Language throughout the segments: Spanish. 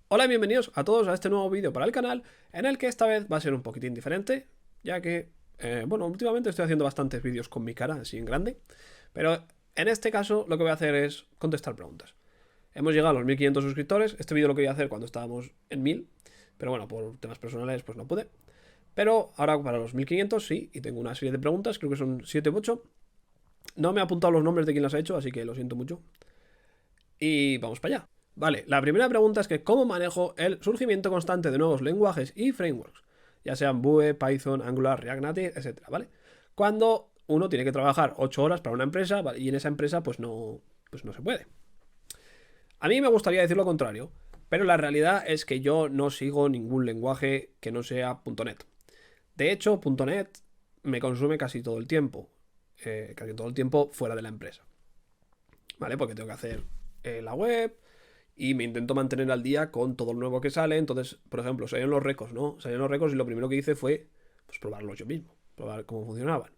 Hola y bienvenidos a todos a este nuevo vídeo para el canal, en el que esta vez va a ser un poquitín diferente, ya que, bueno, últimamente estoy haciendo bastantes vídeos con mi cara así en grande, pero en este caso lo que voy a hacer es contestar preguntas. Hemos llegado a los 1500 suscriptores, este vídeo lo quería hacer cuando estábamos en 1000, pero bueno, por temas personales pues no pude. Pero ahora para los 1500 sí, y tengo una serie de preguntas, creo que son 7 u 8. No me he apuntado los nombres de quién las ha hecho, así que lo siento mucho. Y vamos para allá. Vale, la primera pregunta es que ¿cómo manejo el surgimiento constante de nuevos lenguajes y frameworks? Ya sean Vue, Python, Angular, React Native, etcétera, ¿vale? Cuando uno tiene que trabajar 8 horas para una empresa, ¿vale? Y en esa empresa pues no se puede. A mí me gustaría decir lo contrario, pero la realidad es que yo no sigo ningún lenguaje que no sea .NET. De hecho, .NET me consume casi todo el tiempo fuera de la empresa, ¿vale? Porque tengo que hacer la web, y me intento mantener al día con todo lo nuevo que sale. Entonces, por ejemplo, salieron los récords, ¿no? Salieron los récords y lo primero que hice fue pues, probarlos yo mismo, probar cómo funcionaban.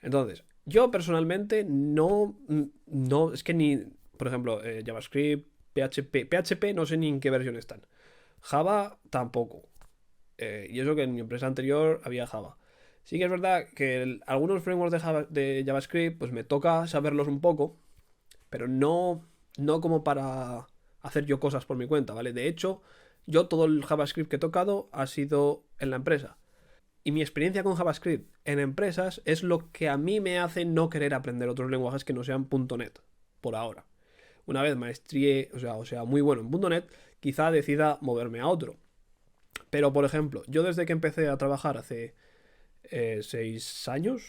Entonces, yo personalmente no, es que ni, por ejemplo, JavaScript, PHP no sé ni en qué versión están. Java tampoco. Y eso que en mi empresa anterior había Java. Sí que es verdad que algunos frameworks de JavaScript, pues me toca saberlos un poco, pero no como para hacer yo cosas por mi cuenta, ¿vale? De hecho, yo todo el JavaScript que he tocado ha sido en la empresa. Y mi experiencia con JavaScript en empresas es lo que a mí me hace no querer aprender otros lenguajes que no sean .NET, por ahora. Una vez maestríe, o sea, muy bueno en .NET, quizá decida moverme a otro. Pero, por ejemplo, yo desde que empecé a trabajar hace 6 años,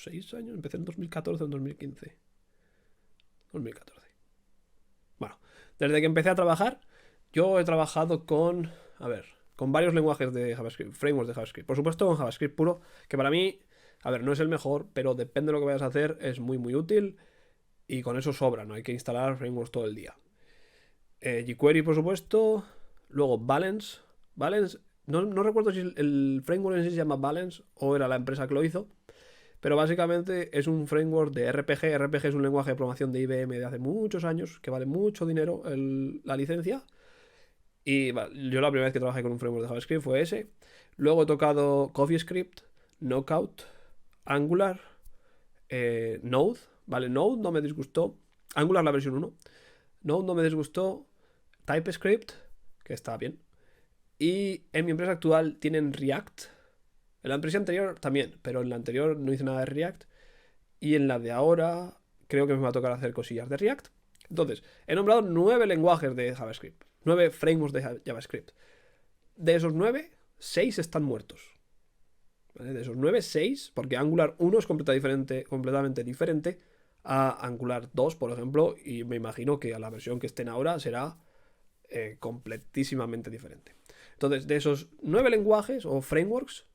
empecé en 2014 o en 2015. 2014. Bueno, desde que empecé a trabajar, yo he trabajado con varios lenguajes de JavaScript, frameworks de JavaScript. Por supuesto, con JavaScript puro, que para mí, no es el mejor, pero depende de lo que vayas a hacer, es muy, muy útil y con eso sobra, no hay que instalar frameworks todo el día. jQuery, por supuesto, luego Balance. Balance, no recuerdo si el framework en sí se llama Balance o era la empresa que lo hizo, pero básicamente es un framework de RPG. RPG es un lenguaje de programación de IBM de hace muchos años, que vale mucho dinero la licencia. Y yo la primera vez que trabajé con un framework de JavaScript fue ese. Luego he tocado CoffeeScript, Knockout, Angular, Node. Vale, Node no me disgustó. Angular la versión 1. Node no me disgustó. TypeScript, que está bien. Y en mi empresa actual tienen React. En la empresa anterior también, pero en la anterior no hice nada de React. Y en la de ahora creo que me va a tocar hacer cosillas de React. Entonces, he nombrado 9 lenguajes de JavaScript, 9 frameworks de JavaScript. De esos 9, 6 están muertos. ¿Vale? De esos 9, 6, porque Angular 1 es completamente diferente a Angular 2, por ejemplo, y me imagino que a la versión que estén ahora será completísimamente diferente. Entonces, de esos 9 lenguajes o frameworks,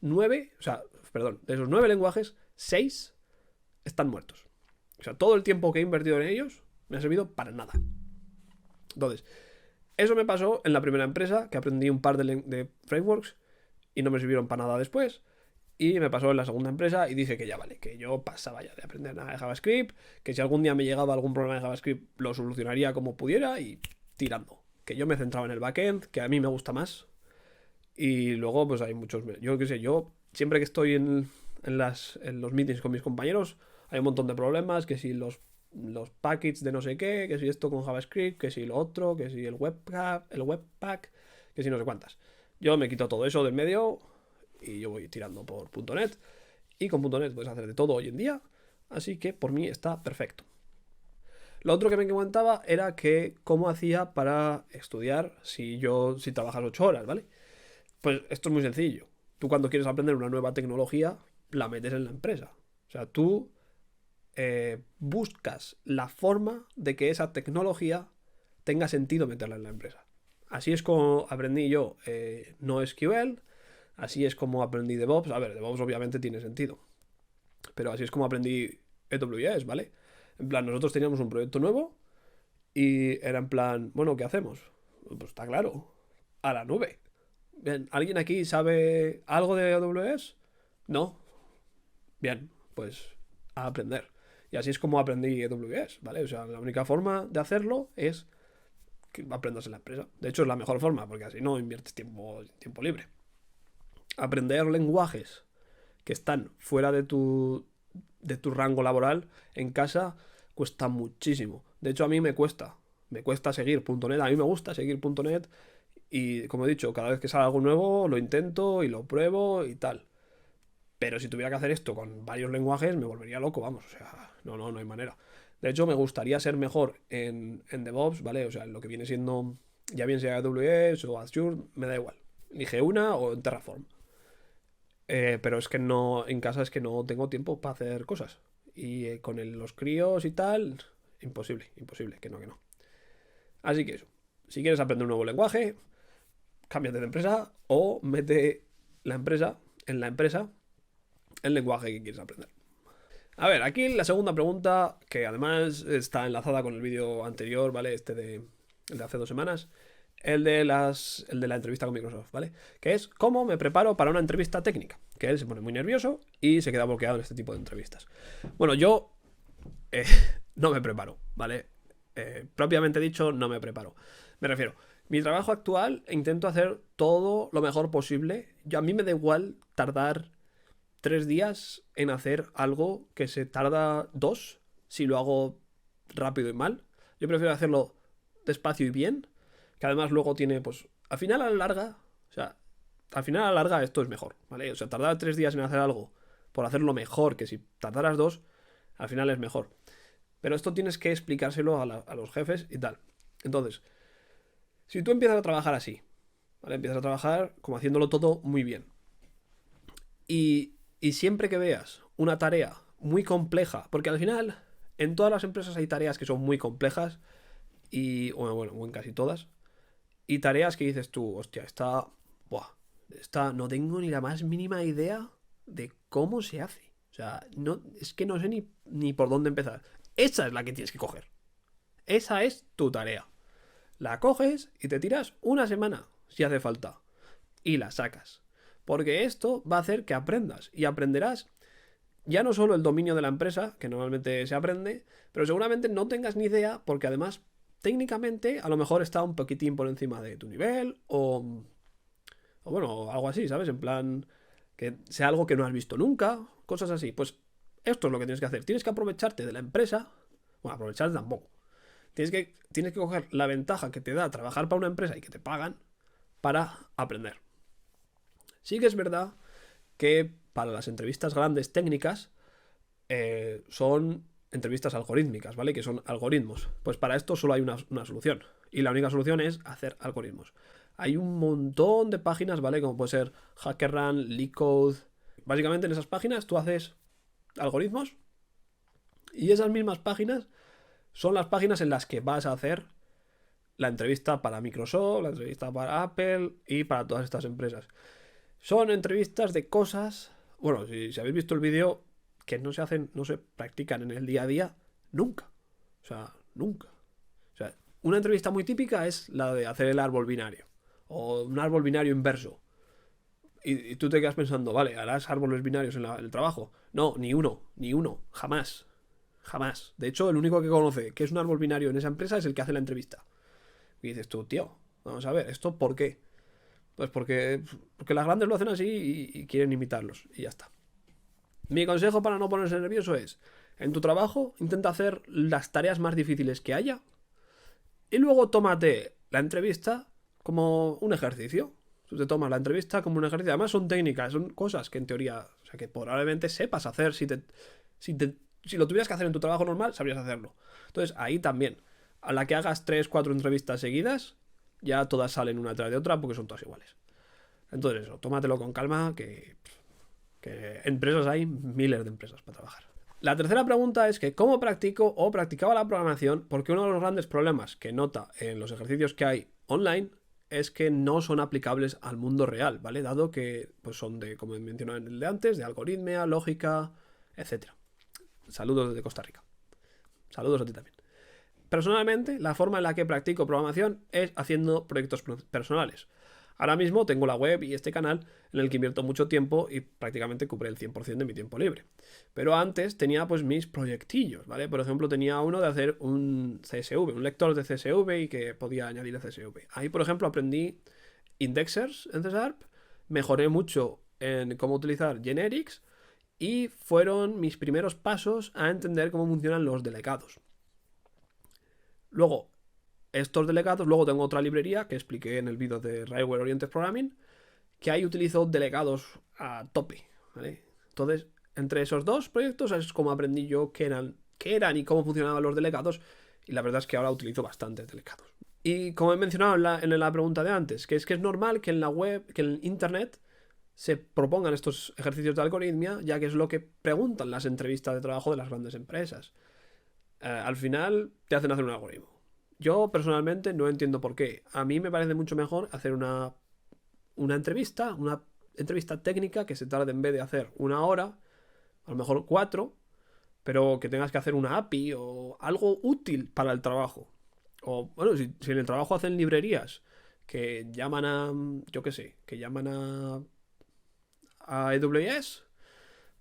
9, o sea, perdón, de esos 9 lenguajes, 6 están muertos. O sea, todo el tiempo que he invertido en ellos me ha servido para nada. Entonces, eso me pasó en la primera empresa, que aprendí un par de frameworks y no me sirvieron para nada después. Y me pasó en la segunda empresa y dije que ya vale, que yo pasaba ya de aprender nada de JavaScript, que si algún día me llegaba algún problema de JavaScript lo solucionaría como pudiera y tirando. Que yo me centraba en el backend, que a mí me gusta más. Y luego pues hay muchos... Yo qué sé, yo siempre que estoy en los meetings con mis compañeros hay un montón de problemas, que si los packets de no sé qué, que si esto con JavaScript, que si lo otro, que si el webpack, que si no sé cuántas. Yo me quito todo eso del medio y yo voy tirando por .NET. Y con .NET puedes hacer de todo hoy en día, así que por mí está perfecto. Lo otro que me comentaba era que cómo hacía para estudiar si trabajas 8 horas, ¿vale? Pues esto es muy sencillo. Tú cuando quieres aprender una nueva tecnología, la metes en la empresa. O sea, tú buscas la forma de que esa tecnología tenga sentido meterla en la empresa. Así es como aprendí yo NoSQL, así es como aprendí DevOps. A ver, DevOps obviamente tiene sentido, pero así es como aprendí AWS, ¿vale? En plan, nosotros teníamos un proyecto nuevo y era en plan, bueno, ¿qué hacemos? Pues está claro, a la nube. Bien, ¿alguien aquí sabe algo de AWS? No. Bien, pues a aprender. Y así es como aprendí AWS, ¿vale? O sea, la única forma de hacerlo es que aprendas en la empresa. De hecho, es la mejor forma, porque así no inviertes tiempo libre. Aprender lenguajes que están fuera de tu rango laboral en casa cuesta muchísimo. De hecho, a mí me cuesta seguir .NET. A mí me gusta seguir .NET y, como he dicho, cada vez que sale algo nuevo lo intento y lo pruebo y tal. Pero si tuviera que hacer esto con varios lenguajes me volvería loco, vamos. O sea, no hay manera. De hecho, me gustaría ser mejor en DevOps, ¿vale? O sea, en lo que viene siendo, ya bien sea AWS o Azure, me da igual. Elige una o en Terraform. Pero es que no, en casa es que no tengo tiempo para hacer cosas. Y con los críos y tal, imposible, que no. Así que eso, si quieres aprender un nuevo lenguaje, cámbiate de empresa o mete en la empresa el lenguaje que quieres aprender. A ver, aquí la segunda pregunta, que además está enlazada con el vídeo anterior, ¿vale? El de hace 2 semanas. El de la entrevista con Microsoft, ¿vale? Que es cómo me preparo para una entrevista técnica. Que él se pone muy nervioso y se queda bloqueado en este tipo de entrevistas. Bueno, yo no me preparo, ¿vale? Propiamente dicho, no me preparo. Me refiero, mi trabajo actual intento hacer todo lo mejor posible. A mí me da igual tardar 3 días en hacer algo que se tarda 2 si lo hago rápido y mal. Yo prefiero hacerlo despacio y bien, que además luego tiene, pues, al final a la larga esto es mejor, ¿vale? O sea, tardar 3 días en hacer algo por hacerlo mejor que si tardaras 2, al final es mejor. Pero esto tienes que explicárselo a los jefes y tal. Entonces, si tú empiezas a trabajar así, ¿vale? Empiezas a trabajar como haciéndolo todo muy bien. Y siempre que veas una tarea muy compleja, porque al final en todas las empresas hay tareas que son muy complejas y, bueno, en casi todas, y tareas que dices tú, hostia, esta no tengo ni la más mínima idea de cómo se hace. O sea, es que no sé ni por dónde empezar. Esa es la que tienes que coger. Esa es tu tarea. La coges y te tiras una semana, si hace falta, y la sacas. Porque esto va a hacer que aprendas. Y aprenderás ya no solo el dominio de la empresa, que normalmente se aprende, pero seguramente no tengas ni idea, porque además, técnicamente, a lo mejor está un poquitín por encima de tu nivel, o bueno, algo así, ¿sabes? En plan, que sea algo que no has visto nunca, cosas así. Pues esto es lo que tienes que hacer. Tienes que aprovecharte de la empresa. Bueno, aprovecharte tampoco. Tienes que coger la ventaja que te da trabajar para una empresa y que te pagan para aprender. Sí que es verdad que para las entrevistas grandes técnicas son entrevistas algorítmicas, ¿vale? Que son algoritmos. Pues para esto solo hay una solución. Y la única solución es hacer algoritmos. Hay un montón de páginas, ¿vale? Como puede ser HackerRank, LeetCode. Básicamente en esas páginas tú haces algoritmos y esas mismas páginas son las páginas en las que vas a hacer la entrevista para Microsoft, la entrevista para Apple y para todas estas empresas. Son entrevistas de cosas, bueno, si habéis visto el vídeo, que no se practican en el día a día nunca. O sea, nunca. O sea, una entrevista muy típica es la de hacer el árbol binario o un árbol binario inverso. Y tú te quedas pensando, vale, ¿harás árboles binarios en el trabajo? No, ni uno, jamás. Jamás. De hecho, el único que conoce que es un árbol binario en esa empresa es el que hace la entrevista. Y dices tú, tío, vamos a ver, ¿esto por qué? Pues porque las grandes lo hacen así y quieren imitarlos. Y ya está. Mi consejo para no ponerse nervioso es, en tu trabajo, intenta hacer las tareas más difíciles que haya y luego tómate la entrevista como un ejercicio. Tú te tomas la entrevista como un ejercicio. Además son técnicas, son cosas que en teoría, o sea, que probablemente sepas hacer. Si lo tuvieras que hacer en tu trabajo normal, sabrías hacerlo. Entonces ahí también, a la que hagas 3, 4 entrevistas seguidas, ya todas salen una tras de otra porque son todas iguales. Entonces eso, tómatelo con calma, que empresas hay miles de empresas para trabajar. La tercera pregunta es que ¿cómo practico o practicaba la programación? Porque uno de los grandes problemas que nota en los ejercicios que hay online es que no son aplicables al mundo real, ¿vale? Dado que pues son de, como he mencionado en el de antes, de algoritmia, lógica, etc. Saludos desde Costa Rica. Saludos a ti también. Personalmente, la forma en la que practico programación es haciendo proyectos personales. Ahora mismo tengo la web y este canal en el que invierto mucho tiempo y prácticamente cubre el 100% de mi tiempo libre. Pero antes tenía pues mis proyectillos, ¿vale? Por ejemplo, tenía uno de hacer un CSV, un lector de CSV y que podía añadir el CSV. Ahí, por ejemplo, aprendí indexers en C Sharp, mejoré mucho en cómo utilizar generics y fueron mis primeros pasos a entender cómo funcionan los delegados. Luego, estos delegados, luego tengo otra librería que expliqué en el vídeo de Railway Oriented Programming, que ahí utilizo delegados a tope, ¿vale? Entonces, entre esos dos proyectos es como aprendí yo qué eran y cómo funcionaban los delegados, y la verdad es que ahora utilizo bastantes delegados. Y como he mencionado en la pregunta de antes, que es normal que en la web, que en internet se propongan estos ejercicios de algoritmia, ya que es lo que preguntan las entrevistas de trabajo de las grandes empresas. Al final te hacen hacer un algoritmo. Yo personalmente no entiendo por qué. A mí me parece mucho mejor hacer una entrevista técnica que se tarde, en vez de hacer 1 hora, a lo mejor 4, pero que tengas que hacer una API o algo útil para el trabajo. O bueno, si en el trabajo hacen librerías que llaman a, yo qué sé, que llaman a AWS,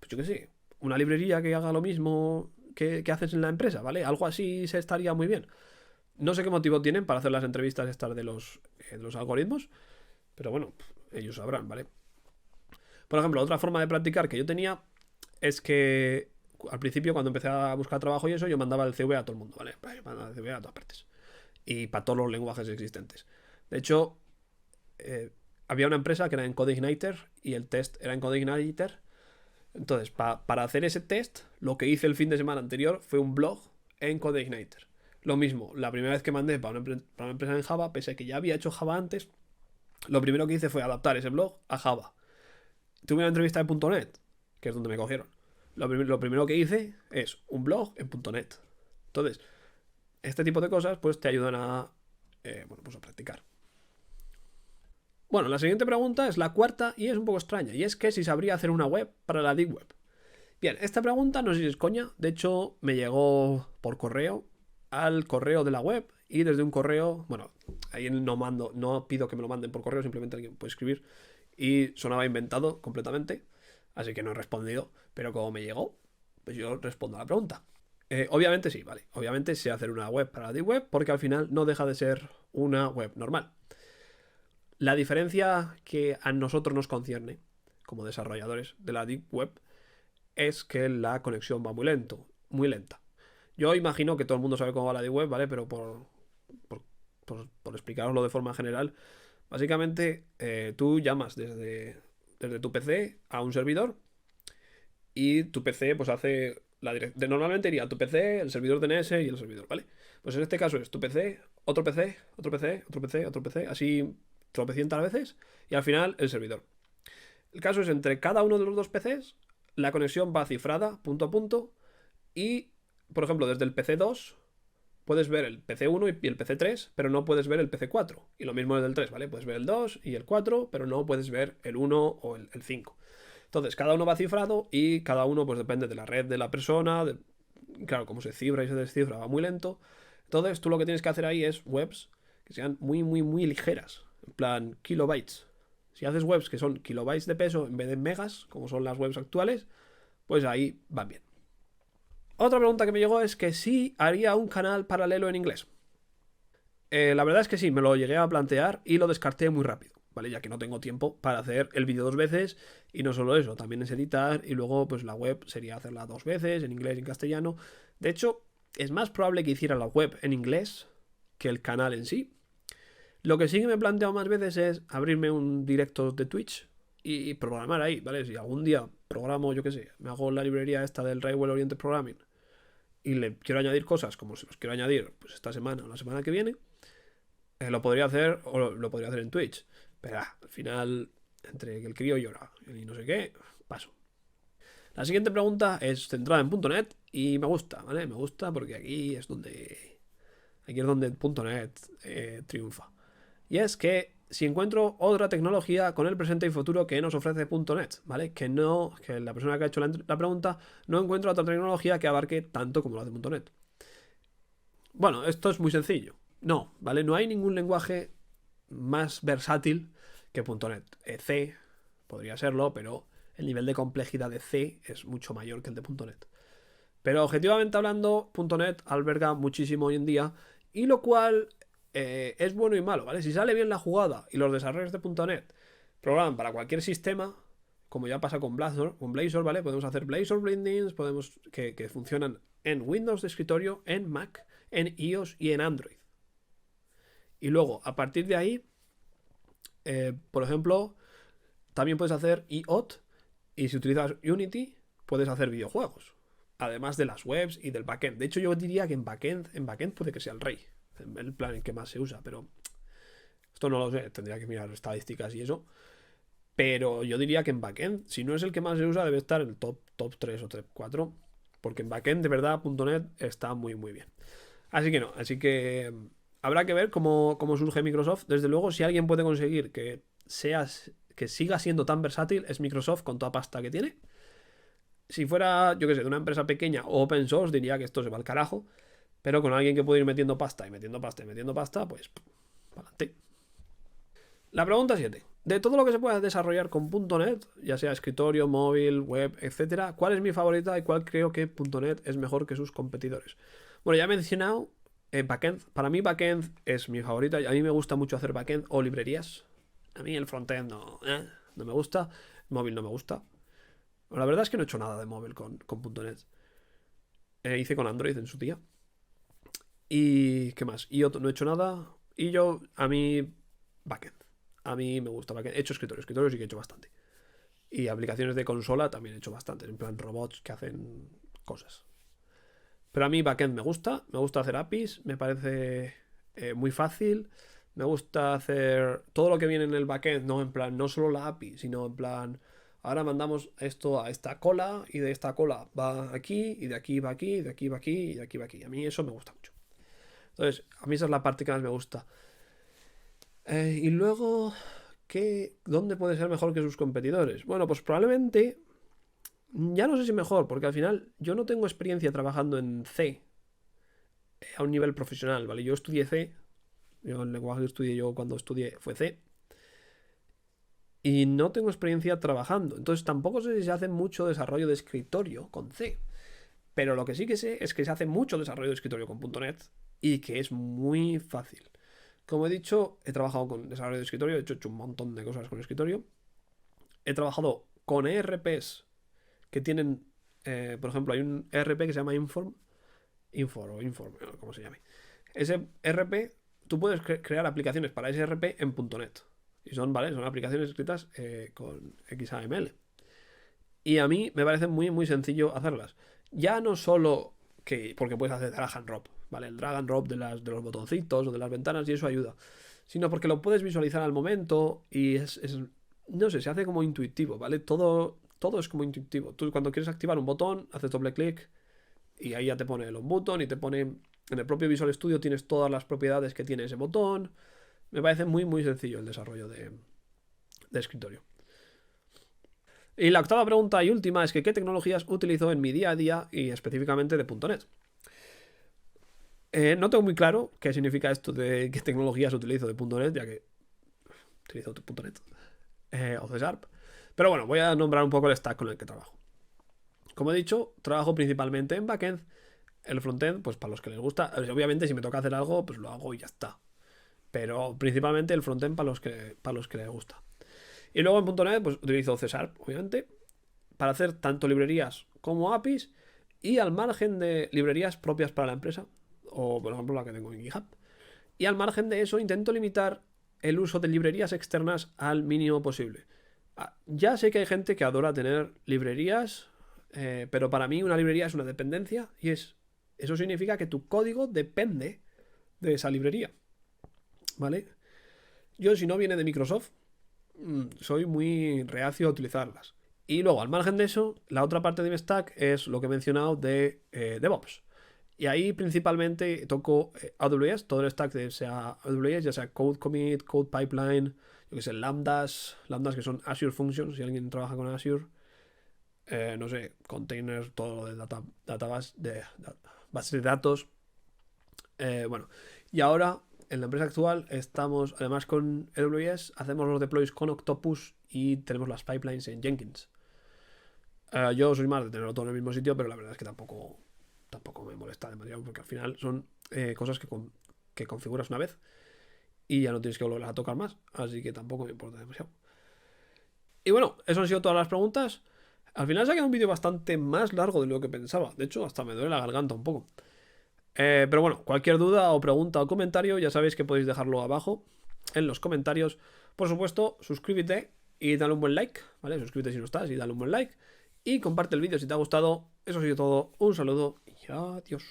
pues yo qué sé, una librería que haga lo mismo que haces en la empresa, ¿vale? Algo así se estaría muy bien. No sé qué motivo tienen para hacer las entrevistas estas de los algoritmos, pero bueno, ellos sabrán, ¿vale? Por ejemplo, otra forma de practicar que yo tenía es que al principio, cuando empecé a buscar trabajo y eso, yo mandaba el CV a todo el mundo, ¿vale? Yo mandaba el CV a todas partes. Y para todos los lenguajes existentes. De hecho, había una empresa que era en CodeIgniter y el test era en CodeIgniter. Entonces, para hacer ese test, lo que hice el fin de semana anterior fue un blog en CodeIgniter. Lo mismo, la primera vez que mandé para una empresa en Java, pese a que ya había hecho Java antes, lo primero que hice fue adaptar ese blog a Java. Tuve una entrevista de .NET, que es donde me cogieron. Lo primero que hice es un blog en .NET. Entonces, este tipo de cosas pues te ayudan a, pues a practicar. Bueno, la siguiente pregunta es la cuarta y es un poco extraña, y es que si sabría hacer una web para la Deep Web. Bien, esta pregunta no sé si es coña, de hecho me llegó por correo al correo de la web y desde un correo, bueno, ahí no pido que me lo manden por correo, simplemente alguien puede escribir y sonaba inventado completamente, así que no he respondido, pero como me llegó, pues yo respondo a la pregunta. Obviamente sí, vale, obviamente sé hacer una web para la Deep Web porque al final no deja de ser una web normal. La diferencia que a nosotros nos concierne, como desarrolladores de la Deep Web, es que la conexión va muy lenta. Yo imagino que todo el mundo sabe cómo va la Deep Web, ¿vale? Pero por explicaroslo de forma general, básicamente tú llamas desde tu PC a un servidor y tu PC pues hace la dirección. Normalmente iría a tu PC, el servidor DNS y el servidor, ¿vale? Pues en este caso es tu PC, otro PC, otro PC, otro PC, otro PC, así tropecientas veces y al final el servidor. El caso es entre cada uno de los dos PCs la conexión va cifrada punto a punto y, por ejemplo, desde el PC 2 puedes ver el PC 1 y el PC 3, pero no puedes ver el PC 4. Y lo mismo desde el 3, ¿vale? Puedes ver el 2 y el 4, pero no puedes ver el 1 o el 5. Entonces, cada uno va cifrado y cada uno pues depende de la red de la persona. Claro, como se cifra y se descifra va muy lento. Entonces, tú lo que tienes que hacer ahí es webs que sean muy, muy, muy ligeras. En plan, kilobytes. Si haces webs que son kilobytes de peso en vez de megas, como son las webs actuales, pues ahí van bien. Otra pregunta que me llegó es que si haría un canal paralelo en inglés. La verdad es que sí, me lo llegué a plantear y lo descarté muy rápido, ¿vale? Ya que no tengo tiempo para hacer el vídeo 2 veces y no solo eso, también es editar y luego pues la web sería hacerla 2 veces, en inglés y en castellano. De hecho, es más probable que hiciera la web en inglés que el canal en sí. Lo que sí que me he planteado más veces es abrirme un directo de Twitch y programar ahí, ¿vale? Si algún día programo, yo qué sé, me hago la librería esta del Railway Oriented Programming y le quiero añadir cosas como se los quiero añadir pues esta semana o la semana que viene, lo podría hacer o lo podría hacer en Twitch. Pero al final, entre que el crío llora y no sé qué, paso. La siguiente pregunta es centrada en .NET y me gusta, ¿vale? Me gusta porque aquí es donde .NET triunfa. Y es que si encuentro otra tecnología con el presente y futuro que nos ofrece .NET, ¿vale? Que la persona que ha hecho la pregunta no encuentra otra tecnología que abarque tanto como lo hace .NET. Bueno, esto es muy sencillo. No, ¿vale? No hay ningún lenguaje más versátil que .NET C podría serlo, pero el nivel de complejidad de C es mucho mayor que el de .NET. Pero objetivamente hablando, .NET alberga muchísimo hoy en día, y lo cual es bueno y malo, ¿vale? Si sale bien la jugada y los desarrolladores de .NET programan para cualquier sistema, como ya pasa con Blazor, ¿vale? Podemos hacer Blazor bindings, que funcionan en Windows de escritorio, en Mac, en iOS y en Android. Y luego, a partir de ahí, por ejemplo, también puedes hacer IOT, y si utilizas Unity, puedes hacer videojuegos. Además de las webs y del backend. De hecho, yo diría que en backend puede que sea el rey. El plan en que más se usa, pero esto no lo sé, tendría que mirar estadísticas y eso. Pero yo diría que en backend, si no es el que más se usa, debe estar en el top 3 o top 4. Porque en backend, de verdad, .NET está muy, muy bien. Así que habrá que ver cómo surge Microsoft. Desde luego, si alguien puede conseguir que siga siendo tan versátil, es Microsoft con toda pasta que tiene. Si fuera, yo qué sé, de una empresa pequeña o open source, diría que esto se va al carajo. Pero con alguien que puede ir metiendo pasta y metiendo pasta y metiendo pasta, pues para adelante. La pregunta 7. De todo lo que se puede desarrollar con .NET, ya sea escritorio, móvil, web, etc., ¿cuál es mi favorita y cuál creo que .NET es mejor que sus competidores? Bueno, ya he mencionado backend. Para mí backend es mi favorita. A mí me gusta mucho hacer backend o librerías. A mí el frontend no me gusta. El móvil no me gusta. La verdad es que no he hecho nada de móvil con .NET. Hice con Android en su día. ¿Y qué más? Y yo no he hecho nada. Y a mí, backend. A mí me gusta backend. He hecho escritorio sí que he hecho bastante. Y aplicaciones de consola también he hecho bastante. En plan robots que hacen cosas. Pero a mí backend me gusta hacer APIs, me parece muy fácil. Me gusta hacer todo lo que viene en el backend, no en plan, no solo la API, sino en plan, ahora mandamos esto a esta cola y de esta cola va aquí y de aquí va aquí, y de aquí va aquí y de aquí va aquí. A mí eso me gusta mucho. Entonces, a mí esa es la parte que más me gusta. Y luego, ¿dónde puede ser mejor que sus competidores? Bueno, pues probablemente, ya no sé si mejor, porque al final yo no tengo experiencia trabajando en C a un nivel profesional, ¿vale? Yo estudié C, el lenguaje que estudié yo cuando estudié fue C, y no tengo experiencia trabajando, entonces tampoco sé si se hace mucho desarrollo de escritorio con C, pero lo que sí que sé es que se hace mucho desarrollo de escritorio con .NET y que es muy fácil. Como he dicho, he trabajado con desarrollo de escritorio, he hecho un montón de cosas con escritorio. He trabajado con ERPs que tienen, por ejemplo, hay un ERP que se llama Inform, como se llame. Ese ERP, tú puedes crear aplicaciones para ese ERP en .NET. Y son aplicaciones escritas con XAML. Y a mí me parece muy, muy sencillo hacerlas. Ya no solo porque puedes hacer drag and drop, ¿vale? El drag and drop de los botoncitos o de las ventanas y eso ayuda. Sino porque lo puedes visualizar al momento y no sé, se hace como intuitivo, ¿vale? Todo es como intuitivo. Tú cuando quieres activar un botón, haces doble clic y ahí ya te pone el on button y te pone en el propio Visual Studio tienes todas las propiedades que tiene ese botón. Me parece muy, muy sencillo el desarrollo de escritorio. Y la octava pregunta y última es que ¿qué tecnologías utilizo en mi día a día y específicamente de .NET? No tengo muy claro qué significa esto de qué tecnologías utilizo de .NET, ya que utilizo .NET o C Sharp. Pero bueno, voy a nombrar un poco el stack con el que trabajo. Como he dicho, trabajo principalmente en backend. El frontend, pues para los que les gusta. Obviamente, si me toca hacer algo, pues lo hago y ya está. Pero principalmente el frontend para los que les gusta. Y luego en .NET, pues utilizo C Sharp, obviamente, para hacer tanto librerías como APIs y al margen de librerías propias para la empresa, o por ejemplo la que tengo en GitHub. Y al margen de eso, intento limitar el uso de librerías externas al mínimo posible. Ya sé que hay gente que adora tener librerías, pero para mí una librería es una dependencia y eso significa que tu código depende de esa librería. ¿Vale? Yo, si no viene de Microsoft, soy muy reacio a utilizarlas. Y luego, al margen de eso, la otra parte de mi stack es lo que he mencionado de DevOps. Y ahí principalmente toco AWS, todo el stack de sea AWS, ya sea Code Commit, Code Pipeline, yo que sé, lambdas que son Azure Functions, si alguien trabaja con Azure, no sé, containers, todo lo de base de datos. Bueno, y ahora en la empresa actual estamos, además con AWS, hacemos los deploys con Octopus y tenemos las pipelines en Jenkins. Yo soy más de tenerlo todo en el mismo sitio, pero la verdad es que tampoco me molesta demasiado, porque al final son cosas que configuras una vez y ya no tienes que volverlas a tocar más, así que tampoco me importa demasiado. Y bueno, eso han sido todas las preguntas. Al final se ha quedado un vídeo bastante más largo de lo que pensaba. De hecho, hasta me duele la garganta un poco. Pero bueno, cualquier duda o pregunta o comentario, ya sabéis que podéis dejarlo abajo en los comentarios. Por supuesto, suscríbete y dale un buen like, ¿vale? Suscríbete si no estás y dale un buen like. Y comparte el vídeo si te ha gustado. Eso ha sido todo. Un saludo y adiós.